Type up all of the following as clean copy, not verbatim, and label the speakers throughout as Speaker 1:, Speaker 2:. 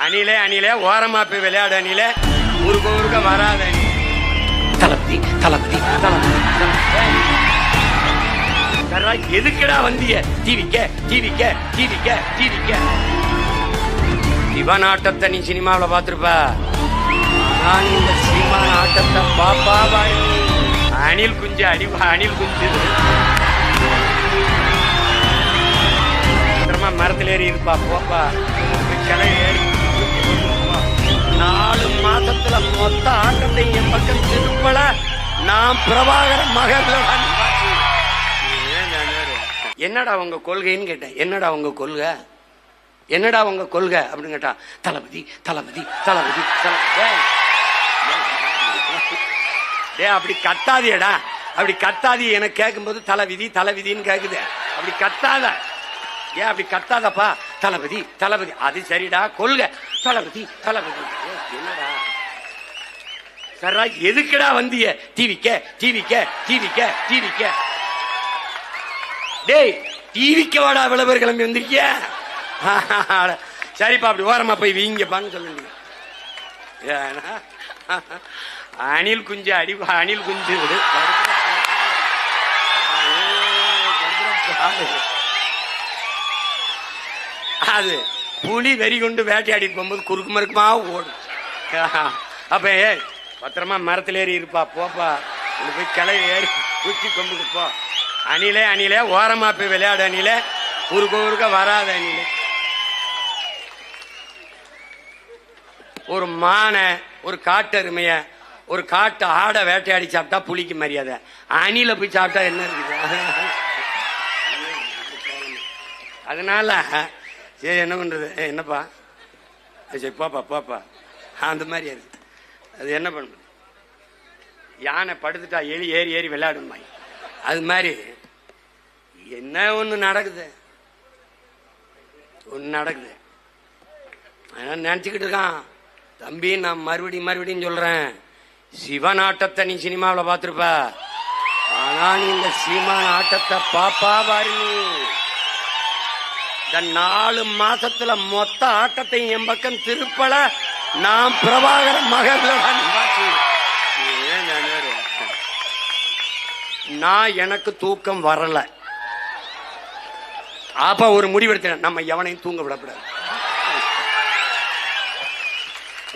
Speaker 1: அணிலே அணிலே ஓரமா போய் விளையாடு அணிலே ஊருக்க வராத அணி. தளபதி தளபதி தளபதி எதுக்குடா வந்திய? டிவிக்க டிவிக்க டிவிக்க டிவிக்க சிவன் ஆட்டத்தை நீ சினிமாவில் பார்த்துருப்ப. நான் இந்த சினிமான ஆட்டத்தை பாப்பா அணில் குஞ்சு அணில் குஞ்சு மரத்தில் ஏறி இருப்பா போப்பா கிளை ஏறி 4 மாசத்துல மொத்த ஆட்டத்தை என் பக்கம் திருப்பல. நான் பிரபாகர மகன். என்னடா உங்க கொள்கைன்னு கேட்டேன். என்னடா உங்க கொள்கை, என்னடா உங்க கொள்கை அப்படின்னு கேட்டா தளபதி தளபதி தளபதி டே அப்படி கத்தாதியடா, அப்படி கத்தாதி. எனக்கு கேட்கும்போது தலைவிதி தலைவிதின்னு கேக்குது. அப்படி கத்தாத. ஏன் அப்படி கத்தாதப்பா? தளபதி தளபதி அது சரிடா கொள்கை. தளபதி தளபதி என்னடா சரா எதுக்குடா வந்திய? டிவிக்க டிவிக்க டிவிக்க டிவிக்க டேய் டிவிக்க வாடா விளம்பர கிளம்பி வந்திருக்கிய. சரிப்பா அப்படி ஓரமா போய் வீங்கப்பான்னு சொல்லுங்க. அணில் குஞ்சு அணில் குஞ்சு அது புலி வெறி கொண்டு வேட்டையாடி போகும்போது குறுக்கு மறுக்குமா ஓடும். அப்ப பத்திரமா மரத்தில் ஏறி இருப்பா போப்பா. போய் கிளை ஏறி குச்சி கொண்டுட்டு போ. அணிலே அணிலே ஓரமா போய் விளையாடு அணிலே ஊருக்க வராத அணிலே. ஒரு மானை ஒரு காட்டெருமைய ஒரு காட்டு ஆடை வேட்டையாடி சாப்பிட்டா புலிக்கு மரியாதை. அணில போய் சாப்பிட்டா என்ன இருக்குது? அதனால சரி என்ன பண்றது? என்னப்பா சரி போப்பா போப்பா அந்த மாதிரி இருக்கு. அது என்ன பண்றது? யானை படுத்துட்டா எலி ஏறி ஏறி விளையாடும். அது மாதிரி என்ன ஒண்ணு நடக்குது, ஒண்ணு நடக்குது. நினைச்சுக்கிட்டு இருக்கான் தம்பி. நான் மறுபடியும் சொல்றேன், சிவன் ஆட்டத்தை நீ சினிமாவில் பார்த்திருப்ப. ஆனா நீ இந்த சீமான ஆட்டத்தை பாப்பா பாரு. இந்த 4 மாசத்துல மொத்த ஆட்டத்தையும் என் பக்கம் திருப்பல. நான் பிரபாகர மகன். நான் எனக்கு தூக்கம் வரல. அப்ப ஒரு முடிவெடுத்தேன், நம்ம எவனையும் தூங்க விடக்கூடாது.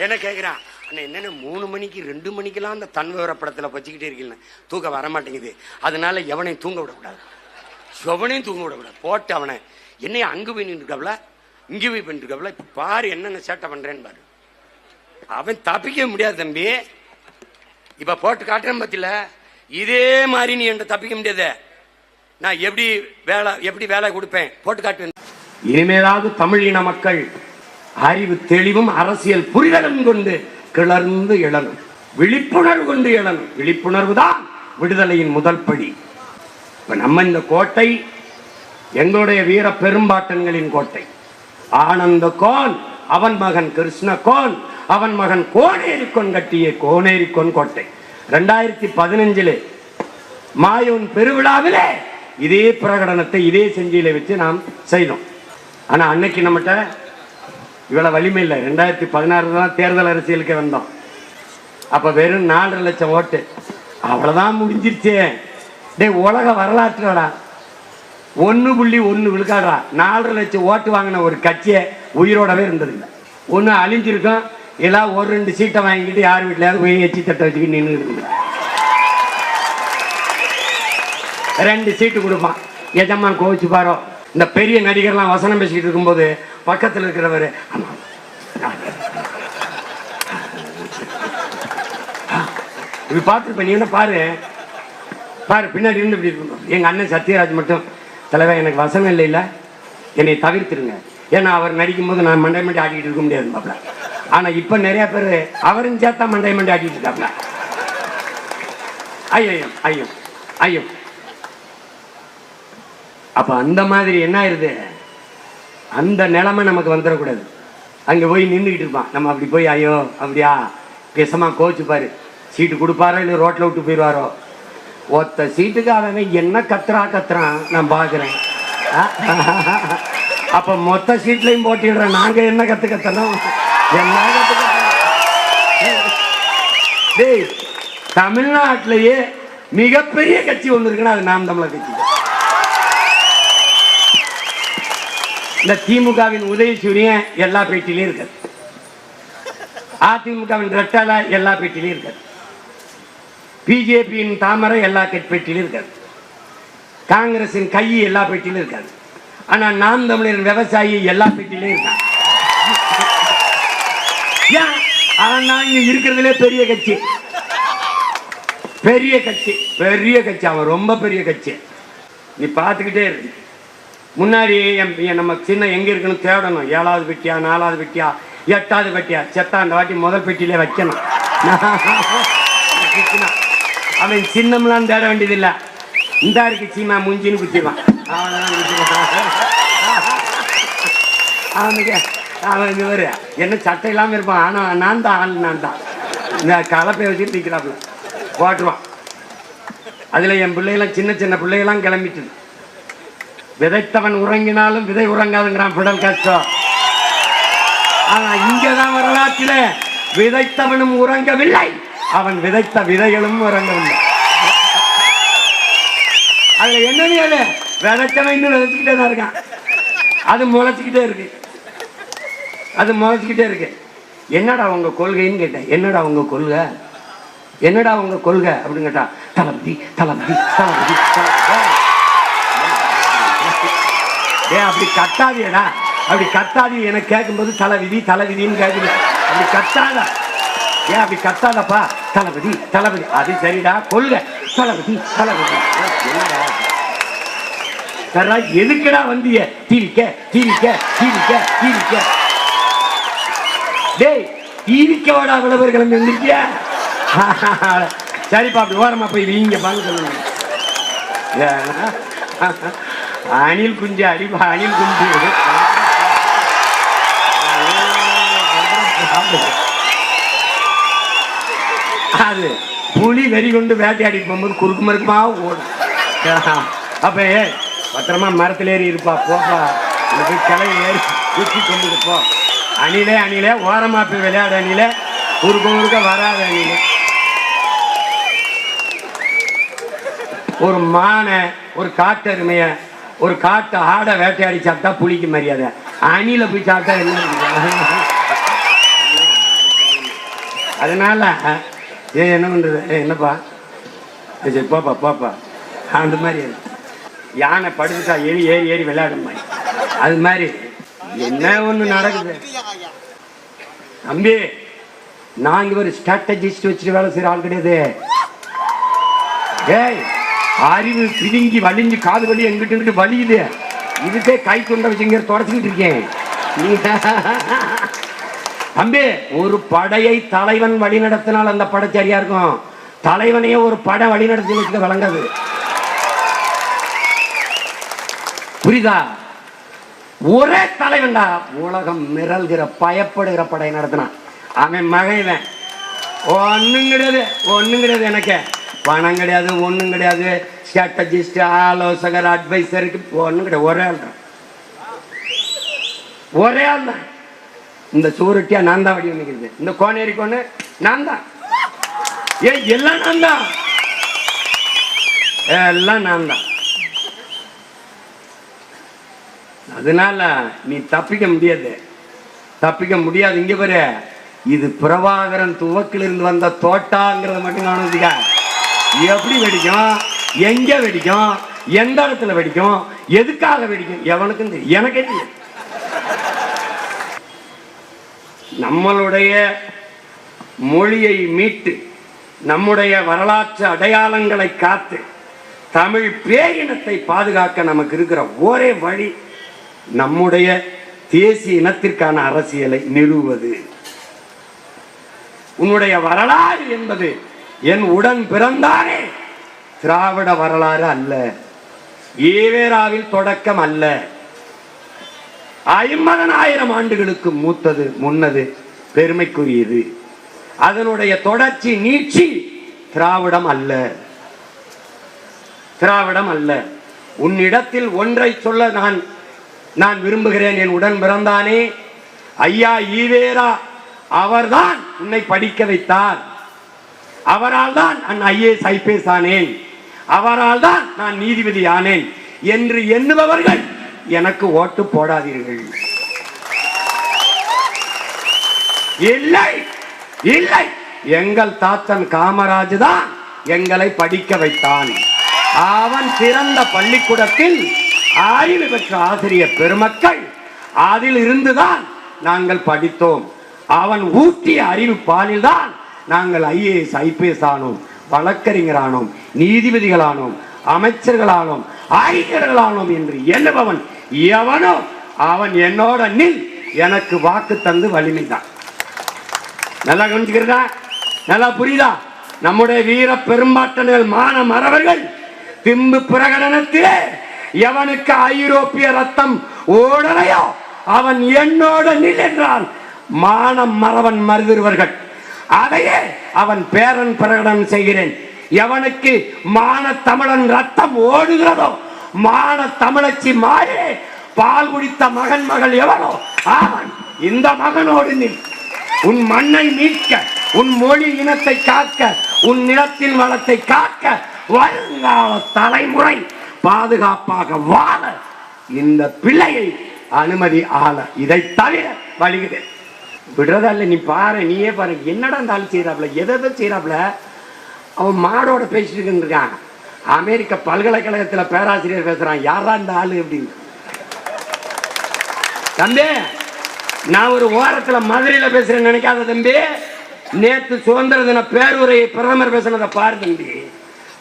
Speaker 1: என்ன கேட்கிறான் என்னன்னு 3 மணிக்கு 2 மணிக்கெல்லாம் அந்த தன்விவர படத்துல வச்சுக்கிட்டே இருக்கீங்க. தூக்கம் வரமாட்டேங்குது. அதனால எவனையும் தூங்க விடக்கூடாது, எவனையும் தூங்க விடக்கூடாது. போட்டு அவனை என்னைய அங்கு போய் நின்றுக்கவல இங்கே போய் பண்ணிருக்கவல. இப்ப பாரு என்னென்ன சேட்டை பண்றேன்னு பாரு. அவன் தப்பிக்க முடியாது தம்பி. இப்ப போட்டு காட்டுறேன் பத்தில. இதே மாதிரி நீ என்ற தப்பிக்க முடியாது. நான் எப்படி வேலை கொடுப்பேன் போட்டு காட்டுவேன். இனிமேலாவது தமிழ் இன மக்கள் அறிவு தெளிவும் அரசியல் புரிதலும் கொண்டு கிளர்ந்து எழணும். விழிப்புணர்வு கொண்டு எழணும். விழிப்புணர்வு தான் விடுதலையின் முதல் படி. இப்ப நம்ம இந்த கோட்டை எங்களுடைய வீர பெரும்பாட்டன்களின் கோட்டை. ஆனந்த கோன் அவன் மகன் கிருஷ்ண கோன் அவன் மகன் கோனேரிக்கொன் கட்டிய கோனேரிக்கொன் கோட்டை. 2015 மாயூன் பெருவிழாவிலே இதே பிரகடனத்தை இதே செஞ்சியில வச்சு நாம் செய்தோம். ஆனா அன்னைக்கு நம்மகிட்ட இவ்வளவு வலிமை இல்லை. 2016 தான் தேர்தல் அரசியலுக்கு வந்தோம். அப்ப வெறும் 4.5 லட்சம் ஓட்டு. அவ்வளவுதான் முடிஞ்சிருச்சே. டே உலக வரலாற்றுடா 1.1 விழுக்காடுறா. 4.5 லட்சம் ஓட்டு வாங்கின ஒரு கட்சியை உயிரோடவே இருந்தது இல்லை. ஒண்ணு அழிஞ்சிருக்கும், எல்லாம் 1-2 சீட்டை வாங்கிட்டு யார் வீட்டிலாவது போய் எச்சி தட்டை வச்சுக்கிட்டு நின்று இருக்கு. 2 சீட்டு கொடுப்பான். எஜமான் கோவிச்சு பாரோ. இந்த பெரிய நடிகர்லாம் வசனம் பேசிக்கிட்டு இருக்கும்போது பக்கத்தில் இருக்கிறவர் இப்படி பார்த்துருப்ப. நீ என்ன பாரு பாரு பின்னாடி இருந்து இப்படி இருக்கணும். எங்க அண்ணன் சத்யராஜ் மட்டும் தலைவர் எனக்கு வசனம் இல்லை, என்னை தவிர்த்துருங்க. ஏன்னா அவர் நடிக்கும் போது நான் மண்டை மண்டி ஆடிக்கிட்டு இருக்க முடியாது பாப்ல. ஆனா இப்ப நிறைய பேர் அவரும் சேர்த்தா மண்டை மண்டி ஆடிட்டு இருக்காப்ல. ஐயம் ஐயம் ஐயம். அப்ப அந்த மாதிரி என்ன ஆயிருது, அந்த நிலைமை நமக்கு வந்துடக்கூடாது. அங்க போய் நின்றுக்கிட்டு இருப்பான். நம்ம அப்படி போய் ஐயோ அப்படியா பேசமா கோச்சு பாரு. சீட்டு கொடுப்பாரோ இல்லை ரோட்ல விட்டு போயிடுவாரோ. ஒத்த சீட்டுக்கு அவன் என்ன கத்துறான் நான் பாக்குறேன். அப்ப மொத்த சீட்லையும் போட்டிடுறேன். நாங்க என்ன கத்தணும். தமிழ்நாட்டிலேயே மிகப்பெரிய கட்சி ஒண்ணு இருக்குன்னா அது நாம் தமிழர் கட்சி. இந்த திமுகவின் உதயசூரியன் எல்லா பேட்டிலையும் இருக்காது, அதிமுகவின் ரெட்டலை எல்லா பேட்டிலையும் இருக்காது, பிஜேபியின் தாமரை எல்லா பேட்டிலையும் இருக்காது, காங்கிரசின் கை எல்லா பேட்டிலும் இருக்காது. ஆனா நாம் தமிழரின் விவசாயி எல்லா பேட்டிலையும் இருக்காங்க. இங்க இருக்கிறதுலே பெரிய கட்சி, பெரிய கட்சி, பெரிய கட்சி. அவன் ரொம்ப பெரிய கட்சி. நீ பார்த்துக்கிட்டே இருக்கு. முன்னாடி நம்ம சின்ன எங்க இருக்குன்னு தேடணும். 7வது பெட்டியா, 4வது பெட்டியா, 8வது பெட்டியா, செத்தா அந்த வாட்டி முதல் பெட்டியிலே வைக்கணும். அவன் சின்னம்லாம் தேட வேண்டியதில்லை. இந்த இருக்கு சீமா முஞ்சின்னு குத்திடுவான். அவனுக்கு அவன் இவர் என்ன சட்டை இல்லாமல் இருப்பான். ஆனால் நான் தான் ஆள், நான் தான் இந்த கலப்பை வச்சுட்டு நிற்கிறாப்புல போட்டுருவான். அதில் என் பிள்ளைகளாம் சின்ன சின்ன பிள்ளைகளாம் கிளம்பிட்டு, விதைத்தவன் உறங்கினாலும் விதை உறங்காதுங்கிறான் பிடல் காஸ்ட்ரோ. ஆனால் இங்கேதான் வரலாற்றில் விதைத்தவனும் உறங்கவில்லை, அவன் விதைத்த விதைகளும் உறங்கவில்லை. அதுல என்ன விதைச்சவன் இன்னும் விதைச்சுக்கிட்டே தான் இருக்கான். அது முளைச்சிக்கிட்டே இருக்கு, அது முளைச்சிக்கிட்டே இருக்கு. என்னடா உங்க கொள்கைன்னு கேட்டேன். என்னடா உங்க கொள்கை, என்னடா உங்க கொள்கை அப்படின்னு கேட்டா, தளபதி தளபதி தளபதி. அப்படி கத்தாதியடா, அப்படி கத்தாதி எனக்கு கேட்கும்போது தலைவிதி தலைவிதின்னு கேட்குது. அப்படி கத்தாத, ஏன் அப்படி கத்தாதப்பா, தளபதி தளபதி. அது சரிடா, கொள்கை தளபதி தளபதி. எதுக்குடா வந்திய டிவிக்க டிவிக்க டிவிக்க டிவிக்க? டேய் டிவிக்க வாடா விளவர்கள் இருந்திருக்கியா? சரிப்பா, அப்படி ஓரமா போய் வீங்க பாங்க சொல்லுங்க. அணில் குஞ்சு அடிப்பா, அணில் குஞ்சு. அது புலி வெறி கொண்டு வேட்டையாடி போகும்போது குறுக்கு மறுக்குமா ஓடும். அப்ப பத்திரமா மரத்துல ஏறி இருப்பா, போப்பா, போய் கிளவி ஏறி தூக்கி கொண்டு போ. அணிலே அணிலே ஓரமா போய் விளையாட அணிலே, குறுக்க குறுக்க வராத அணிலே. ஒரு மானை, ஒரு காட்டெருமைய, ஒரு காட்டு ஆடை வேட்டையாடி சாப்பிட்டா புலிக்கு மரியாதை. அணில போய் சாப்பிட்டா என்ன? அதனால என்ன பண்றது, என்னப்பா சரி போப்பா போப்பா. அந்த மாதிரி யானை படுத்துட்டா ஏறி ஏறி ஏறி விளையாடும் மாதிரி. அது மாதிரி என்ன ஒண்ணு நடக்குது தம்பி. நான் இங்க ஒரு ஸ்ட்ராட்டஜிஸ்ட் வச்சுட்டு வேலை செய்யற ஆள் கிடையாது. ஏய், அறிவு பிதுங்கி வலிஞ்சு காது வலி எங்கிட்டு எங்கிட்டு வலியுது. இதுக்கே கை கொண்ட வச்சுங்க தொடச்சிக்கிட்டு இருக்கேன். தம்பி, ஒரு படையை தலைவன் வழி நடத்தினால் அந்த படை சரியா இருக்கும். தலைவனையே ஒரு படை வழி நடத்தி வச்சுக்க வழங்காது. புரியுதா? ஒரே தலைவன்டா உலகம் மிரல்கிற பயப்படுகிற படை நடத்தினான். அவன் மகன் ஒன்னும் கிடையாது, ஒன்னும் கிடையாது. எனக்கு பணம் கிடையாது, ஒன்றும் கிடையாது. ஸ்ட்ராட்டஜிஸ்ட், ஆலோசகர், அட்வைசருக்கு ஒன்றும் கிடையாது. ஒரே ஆள் தான், ஒரே ஆள் தான். இந்த சூரட்டியா நான் தான் வடிவமைக்கிறது, இந்த கோனேரி கோனு நான் தான், எல்லாம் நான் தான், எல்லாம் நான் தான். அதனால நீ தப்பிக்க முடியாது, தப்பிக்க முடியாது. இங்க பாரு, இது பிரபாகரன் துவக்கிலிருந்து வந்த தோட்டாங்கிறத மட்டும் கவனிச்சுக்க. எப்படி வெடிக்கும், எங்க வெடிக்கும், எந்த இடத்துல வெடிக்கும், எதுக்காக வெடிக்கும், எவனுக்கும் தெரியும், எனக்கே தெரியும். நம்மளுடைய மொழியை மீட்டு, நம்முடைய வரலாற்று அடையாளங்களை காத்து, தமிழ் பேரினத்தை பாதுகாக்க நமக்கு இருக்கிற ஒரே வழி நம்முடைய தேசிய இனத்திற்கான அரசியலை நிறுவுவது. உன்னுடைய வரலாறு என்பது என் உடன் பிறந்தானே திராவிட வரலாறு அல்ல, ஈவேராவில் தொடக்கம் அல்ல, 50,000 ஆண்டுகளுக்கு மூத்தது, முன்னது, பெருமைக்குரியது. அதனுடைய தொடர்ச்சி நீட்சி திராவிடம் அல்ல, திராவிடம் அல்ல. உன்னிடத்தில் ஒன்றை சொல்ல நான் விரும்புகிறேன். என் உடன் பிறந்தானே ஐயா ஈவேரா அவர்தான் உன்னை படிக்க வைத்தார், அவரால் தான் நான் ஐஏஎஸ் ஐபிஎஸ் ஆனேன், அவரால் தான் நான் நீதிபதி ஆனேன் என்று எண்ணுபவர்கள் எனக்கு ஓட்டு போடாதீர்கள். இல்லை இல்லை, எங்கள் தாத்தன் காமராஜ் தான் எங்களை படிக்க வைத்தான். அவன் சிறந்த பள்ளிக்கூடத்தில் அறிவு பெற்ற ஆசிரியர் பெருமக்கள், அதில் இருந்துதான் நாங்கள் படித்தோம். அவன் ஊட்டிய அறிவு பாலில் தான் நாங்கள் ஐஏஎஸ் ஐபிஎஸ் ஆனோம், வழக்கறிஞரானோம், நீதிபதிகளானோம், அமைச்சர்களானோம், ஆய்வர்களானோம் என்று எண்ணுபவன் எவனோ அவன் என்னோட நில், எனக்கு வாக்கு தந்து வலிமைதான். நல்லா கவனிச்சுக்கிறதா? நல்லா புரியுதா? நம்முடைய வீர பெரும்பாட்டனர் மான மறவர்கள் திம்பு பிரகடனத்திலே எவனுக்கு ஐரோப்பிய ரத்தம் ஓடலையோ அவன் என்னோட நில் என்றான். மானம் மறவன் மறுதிருவர்கள், அதையே அவன் பேரன் பிரகடனம் செய்கிறேன். எவனுக்கு மான தமிழன் ரத்தம் ஓடுகிறதோ, மான தமிழச்சி மாறி பால் குடித்த மகன் மகள் எவனோ அவன் இந்த மகனோடு நில். உன் மண்ணை மீட்க, உன் மொழி இனத்தை காக்க, உன் நிலத்தின் வளத்தை காக்க, வருங்கால தலைமுறை பாதுகாப்பாக வாழ இந்த பிள்ளையை அனுமதி ஆள. இதை தவிர வழிகுது விடுறதா இல்லை. நீ பாரு, நீயே பாரு, என்னடா இருந்தாலும் செய்யறாப்ல, எதை செய்யறாப்ல. அவன் மாடோட பேசிட்டு இருக்கான். அமெரிக்க பல்கலைக்கழகத்தில் பேராசிரியர் பேசுறான், யாரா இந்த ஆளு அப்படின்னு. தம்பி, நான் ஒரு ஓரத்தில் மதுரையில பேசுறேன்னு நினைக்காத தம்பி. நேற்று சுதந்திர தின பேருரையை பிரதமர் பேசினதை பாரு தம்பி.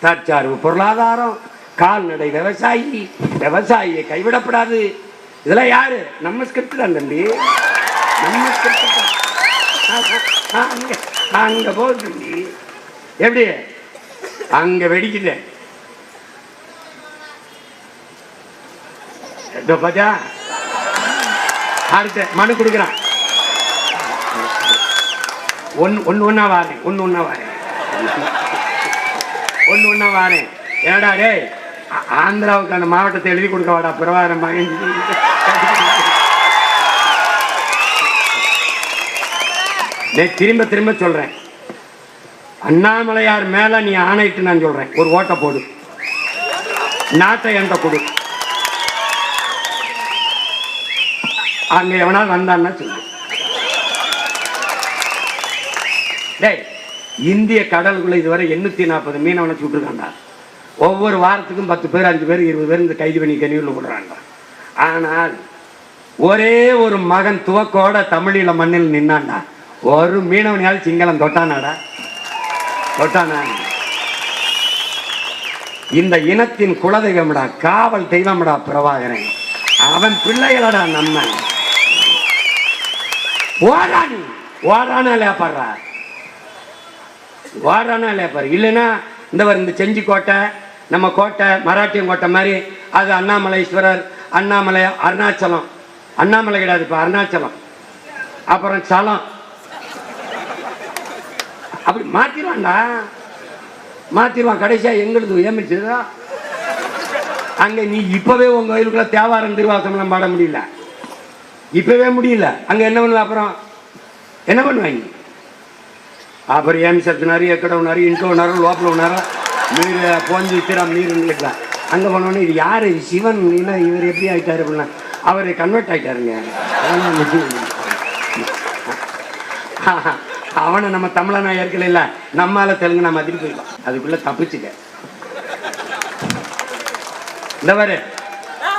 Speaker 1: தற்சார்பு பொருளாதாரம், கால்நடை விவசாயி, விவசாயியை கைவிடப்படாது, இதெல்லாம் யாரு? நம்ம ஸ்கிரிப்ட் தான் தம்பி, நம்ம ஸ்கிரிப்ட் தான். அங்க போகுது தம்பி. எப்படி அங்க வெடிக்குது பாத்தா. அடுத்த மனு கொடுக்குறான். ஒன்னா வாரேன். ஏடா டே, ஆந்திராவுக்கு அந்த மாவட்டத்தை எழுதி கொடுக்க வாடா பிரபாகரன் மகன். திரும்ப திரும்ப சொல்றேன், அண்ணாமலையார் மேல நீ ஆணையிட்டு நான் சொல்றேன், ஒரு ஓட்டை போடு, நாட்டை என்ற கொடு. அங்க எவனால் வந்தான்னா சொல்லு. டேய், இந்திய கடலுக்குள்ள இதுவரை 840 மீனவனை சுட்டுருக்காண்டா. ஒவ்வொரு வாரத்துக்கும் 10 பேர் 5 பேர் 20 பேர் இந்த கைது பண்ணி கனிவில் விடுறாங்க. ஆனால் ஒரே ஒரு மகன் துவக்கோட தமிழில மண்ணில் நின்னாண்டா. ஒரு மீனவனையால் சிங்களம் தொட்டானாடா? தொட்டானா? இந்த இனத்தின் குலதெய்வம்டா, காவல் தெய்வம்டா பிரபாகரன். அவன் பிள்ளைகளடா நம்ம. ஓடானி ஓடானா லேப்பாடுறா, ஓடானா லேப்பாரு. இல்லைன்னா இந்த செஞ்சி கோட்டை, நம்ம கோட்டை மராட்டியம் கோட்டை மாதிரி, அது அண்ணாமலைஸ்வரர், அண்ணாமலை அருணாச்சலம். அண்ணாமலை கிடையாது, இப்போ அருணாச்சலம். அப்புறம் சலம், அப்படி மாத்திருவான்டா, மாத்திருவான். கடைசியா எங்களுக்கு ஏமிச்சுதா அங்க. நீ இப்பவே உங்க கோயிலுக்குள்ள தேவாரம் திருவாசம்லாம் பாட முடியல, இப்பவே முடியல. அங்க என்ன பண்ணுவ? அப்புறம் என்ன பண்ணுவாங்க? அப்புறம் ஏமிசத்தினாரு, எக்கட உணாரு, இன்ட்டு உணாரு, லோப்பல உணாரு, நீர் போஞ்சி திறம் நீர் இருக்கலாம். அங்க போனோடனே இது யாரு? சிவன். இவர் எப்படி ஆயிட்டாரு அப்படின்னா, அவர் கன்வெர்ட் ஆயிட்டாருங்க. அவனை நம்ம தமிழனா ஏற்கல இல்ல, நம்மால தெலுங்கு நான் மதிப்பு போயிடலாம். அதுக்குள்ள தப்பிச்சுக்க. இந்த மாதிரி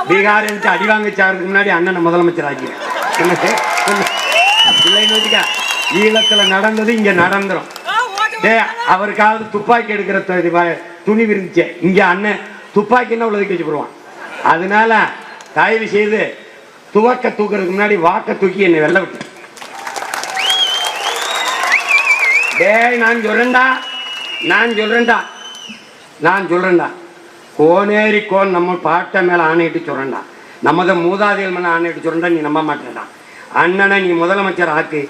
Speaker 1: பீகார் அடி வாங்கிச்சாருக்கு முன்னாடி அண்ணனை முதலமைச்சர் ஆக்கிறேன். ஈழத்துல நடந்தது இங்க நடந்துரும். அவருக்காவது துப்பாக்கி எடுக்கிற துணி விரிஞ்சு, இங்க அண்ணன் துப்பாக்கின்னா உள்ளதுக்கு வச்சு போடுவான். அதனால தயவு செய்து துவக்க தூக்குறதுக்கு முன்னாடி வாக்க தூக்கி என்னை வெள்ள விட்டு. டேய், நான் சொல்றேன்டா கோனேரி கோன் நம்ம பாட்டை மேல ஆணையிட்டு சொல்றேன்டா, நமத மூதாதைகள் மேல ஆணையிட்டு சொல்றா. நீ நம்ப மாட்டேன்டா. அண்ணனை நீ முதலமைச்சர் ஆக்கு.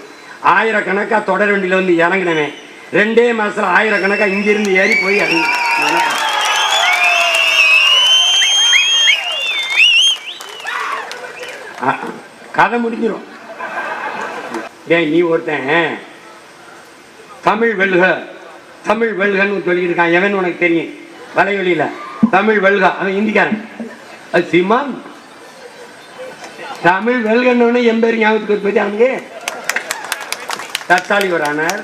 Speaker 1: ஆயிரக்கணக்கா தொடர் வண்டியில வந்து இறங்கினவன் 2 மாசத்துல ஆயிரக்கணக்கா இங்கிருந்து ஏறி போய் இறங்கி கதை முடிஞ்சிடும். டேய் நீ ஒருத்தன் தமிழ் வெல்க தமிழ் வெல்கன்னு சொல்லிட்டு இருக்கான். எவன் உனக்கு தெரியும்? வலைவெளியில தமிழ் வெல்க, அவன் இந்திக்காரன். அது சீமான். தமிழ் வெல்கன்னு என் பேர் ஞாபகத்துக்கு போச்சு. அவங்க தற்சாலி ஒரு ஆனார்.